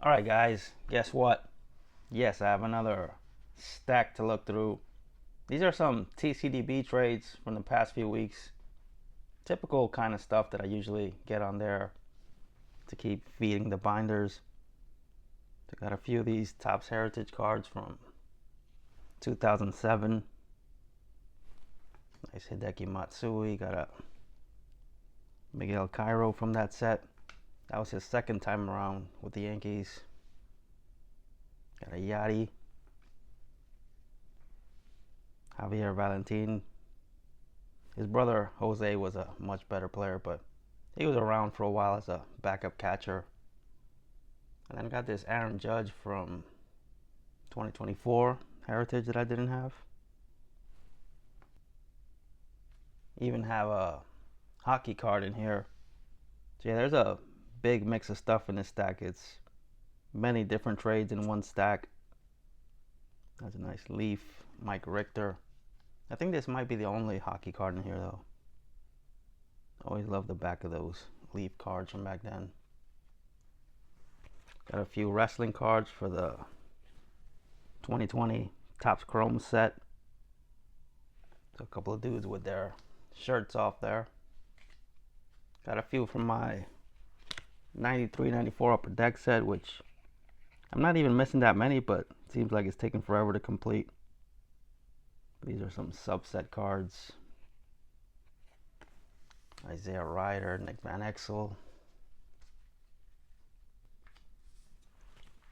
Alright guys, guess what? Yes, I have another stack to look through. These are some TCDB trades from the past few weeks. Typical kind of stuff that I usually get on there to keep feeding the binders. I got a few of these Topps Heritage cards from 2007. Nice Hideki Matsui. Got a Miguel Cairo from that set. That was his second time around with the Yankees. Got a Yachty. Javier Valentin. His brother Jose was a much better player, but he was around for a while as a backup catcher. And then got this Aaron Judge from 2024 Heritage that I didn't have. Even have a hockey card in here. So yeah, there's a big mix of stuff in this stack. It's many different trades in one stack. That's a nice Leaf, Mike Richter. I think this might be the only hockey card in here though. Always love the back of those Leaf cards from back then. Got a few wrestling cards for the 2020 Topps Chrome set. So a couple of dudes with their shirts off there. Got a few from my 93-94 Upper Deck set, which I'm not even missing that many, but it seems like it's taking forever to complete. These are some subset cards. Isaiah Ryder, Nick Van Exel.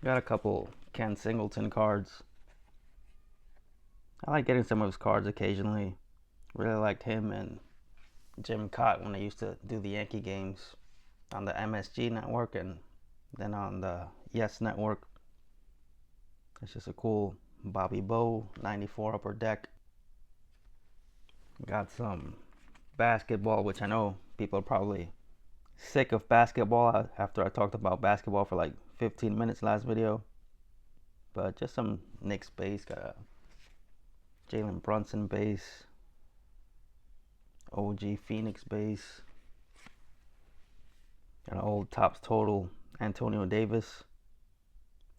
Got a couple Ken Singleton cards. I like getting some of his cards occasionally. Really liked him and Jim Cott when they used to do the Yankee games on the MSG network and then on the Yes network. It's just a cool Bobby Bow 94 Upper Deck. Got some basketball, which I know people are probably sick of basketball after I talked about basketball for like 15 minutes last video. But just some Knicks base. Got a Jalen Brunson base. OG Phoenix base. Got an old Topps Total Antonio Davis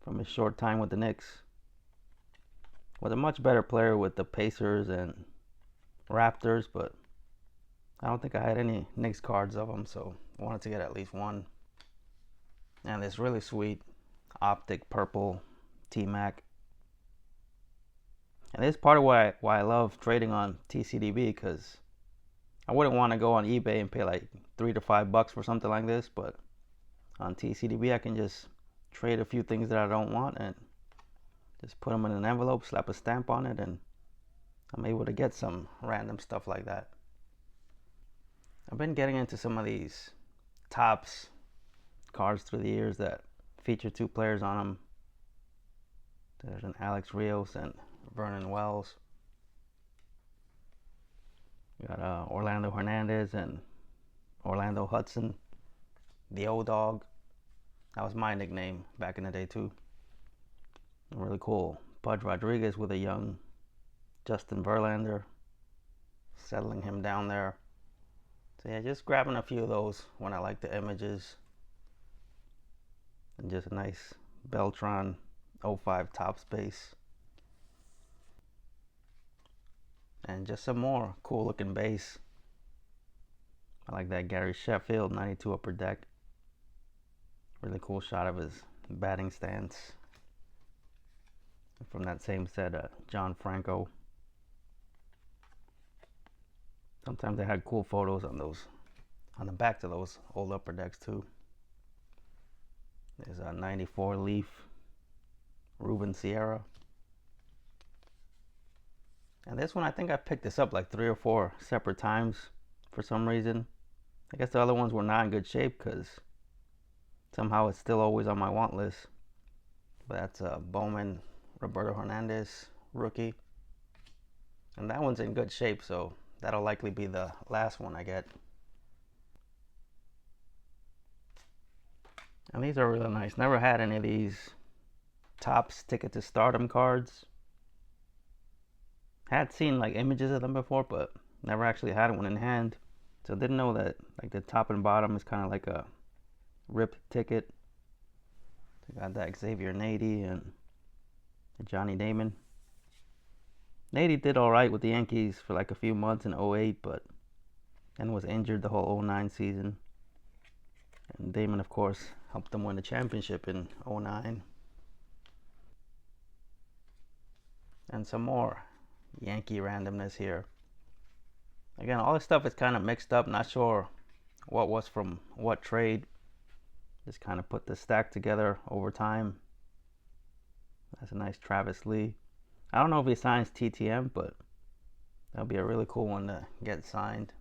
from his short time with the Knicks. Was a much better player with the Pacers and Raptors, but I don't think I had any Knicks cards of him, so I wanted to get at least one. And this really sweet optic purple T-Mac. And this is part of why I love trading on TCDB, because I wouldn't want to go on eBay and pay like $3 to $5 for something like this, but on TCDB I can just trade a few things that I don't want and just put them in an envelope, slap a stamp on it, and I'm able to get some random stuff like that. I've been getting into some of these Topps cards through the years that feature two players on them. There's an Alex Rios and Vernon Wells. We got Orlando Hernandez and Orlando Hudson, the O-Dog. That was my nickname back in the day too. Really cool Pudge Rodriguez with a young Justin Verlander, settling him down there. So yeah, just grabbing a few of those when I like the images. And just a nice Beltron 05 Topps base. And just some more cool looking base. I like that Gary Sheffield 92 Upper Deck. Really cool shot of his batting stance. From that same set, John Franco. Sometimes they had cool photos on the backs of those old Upper Decks too. There's a 94 Leaf Ruben Sierra. And this one, I think I picked this up like 3 or 4 separate times for some reason. I guess the other ones were not in good shape because somehow it's still always on my want list. But that's a Bowman Roberto Hernandez rookie. And that one's in good shape, so that'll likely be the last one I get. And these are really nice. Never had any of these Topps Ticket to Stardom cards. Had seen like images of them before, but never actually had one in hand. So didn't know that like the top and bottom is kind of like a ripped ticket. Got that Xavier Nady and Johnny Damon. Nady did all right with the Yankees for like a few months in '08, but then was injured the whole '09 season. And Damon, of course, helped them win the championship in '09. And some more Yankee randomness here. Again, all this stuff is kind of mixed up. Not sure what was from what trade. Just kind of put the stack together over time. That's a nice Travis Lee. I don't know if he signs TTM, but that'll be a really cool one to get signed.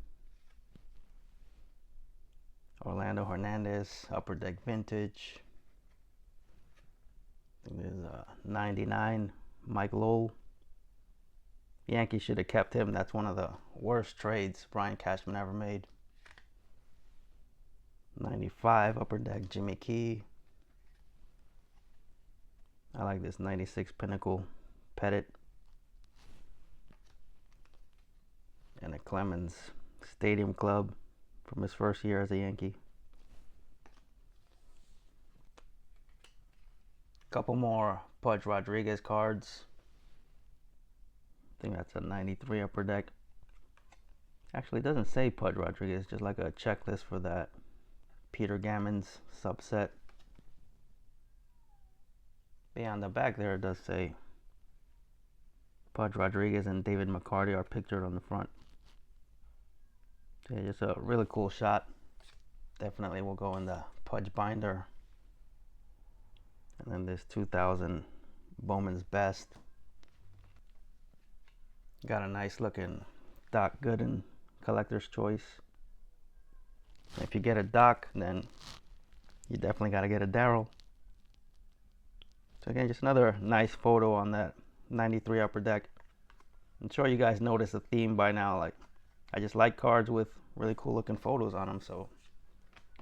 Orlando Hernandez, Upper Deck Vintage. I think there's a 99 Mike Lowell. The Yankees should have kept him. That's one of the worst trades Brian Cashman ever made. 95 Upper Deck Jimmy Key. I like this 96 Pinnacle Pettit. And a Clemens Stadium Club from his first year as a Yankee. Couple more Pudge Rodriguez cards. I think that's a 93 Upper Deck. Actually, it doesn't say Pudge Rodriguez, just like a checklist for that Peter Gammons subset. But yeah, on the back there it does say Pudge Rodriguez and David McCarty are pictured on the front. So yeah, just a really cool shot. Definitely will go in the Pudge binder. And then this 2000 Bowman's Best. Got a nice looking Doc Gooden collector's choice. If you get a Doc, then you definitely got to get a Darryl. So again, just another nice photo on that 93 Upper Deck. I'm sure you guys noticed the theme by now. Like, I just like cards with really cool looking photos on them, so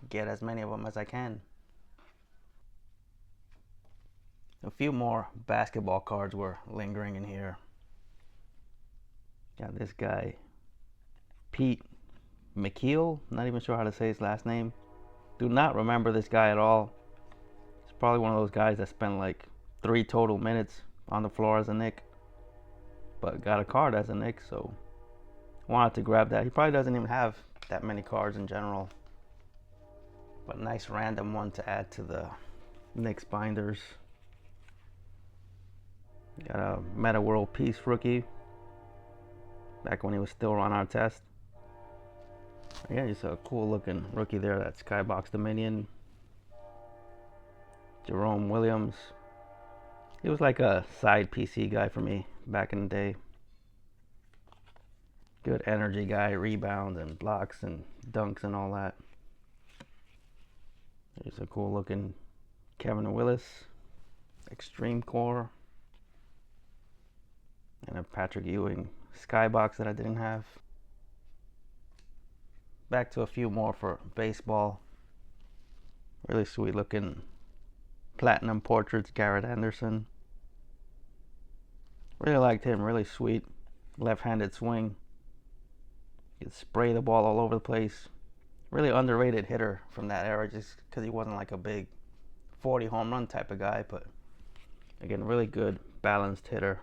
get as many of them as I can. A few more basketball cards were lingering in here. Got this guy, Pete McKeel. Not even sure how to say his last name. Do not remember this guy at all. He's probably one of those guys that spent like 3 total minutes on the floor as a Knick, but got a card as a Knick, so wanted to grab that. He probably doesn't even have that many cards in general, but nice random one to add to the Knicks binders. Got a Meta World Peace rookie, back when he was still on our test. Yeah, just a cool looking rookie there. That Skybox Dominion. Jerome Williams. He was like a side PC guy for me back in the day. Good energy guy, rebounds and blocks and dunks and all that. There's a cool looking Kevin Willis Extreme Core. And a Patrick Ewing Skybox that I didn't have. Back to a few more for baseball. Really sweet looking Platinum Portraits Garrett Anderson. Really liked him, really sweet left-handed swing. He could spray the ball all over the place. Really underrated hitter from that era, just because he wasn't like a big 40 home run type of guy, but again, really good balanced hitter.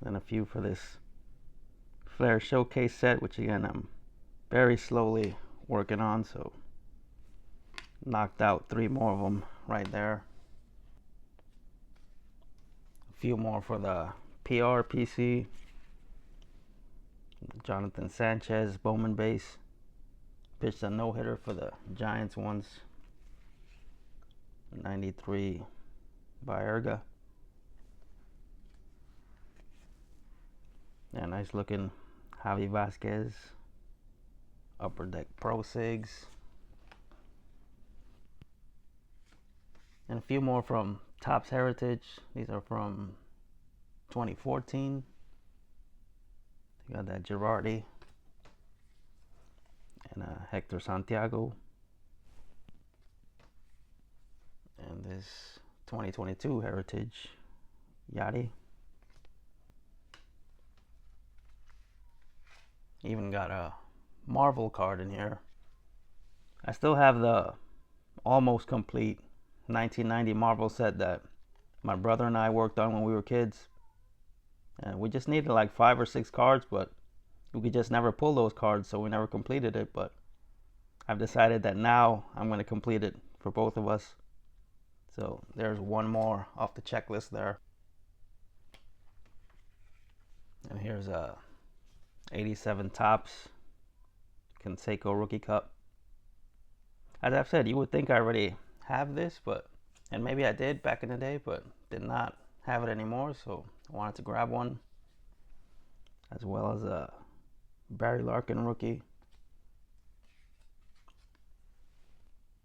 And a few for this Flair Showcase set, which again I'm very slowly working on, so knocked out 3 more of them right there. A few more for the PR PC. Jonathan Sanchez Bowman base. Pitched a no-hitter for the Giants once. 93 Baerga. Yeah, nice looking Javi Vasquez. Upper Deck Pro Sigs. And a few more from Topps Heritage. These are from 2014. You got that Girardi and Hector Santiago. And this 2022 Heritage Yachty. Even got a Marvel card in here. I still have the almost complete 1990 Marvel set that my brother and I worked on when we were kids. And we just needed like 5 or 6 cards, but we could just never pull those cards, so we never completed it. But I've decided that now I'm going to complete it for both of us. So there's one more off the checklist there. And here's a 87 Topps Conseco Rookie Cup. As I've said, you would think I already have this, and maybe I did back in the day, but did not have it anymore, so I wanted to grab one. As well as a Barry Larkin rookie,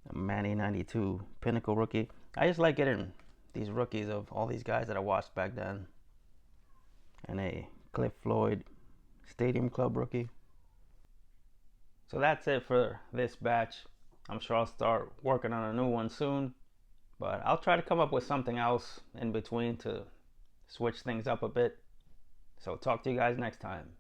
a Manny 92 Pinnacle rookie. I just like getting these rookies of all these guys that I watched back then. And a Cliff Floyd Stadium Club rookie. So that's it for this batch. I'm sure I'll start working on a new one soon, but I'll try to come up with something else in between to switch things up a bit. So talk to you guys next time.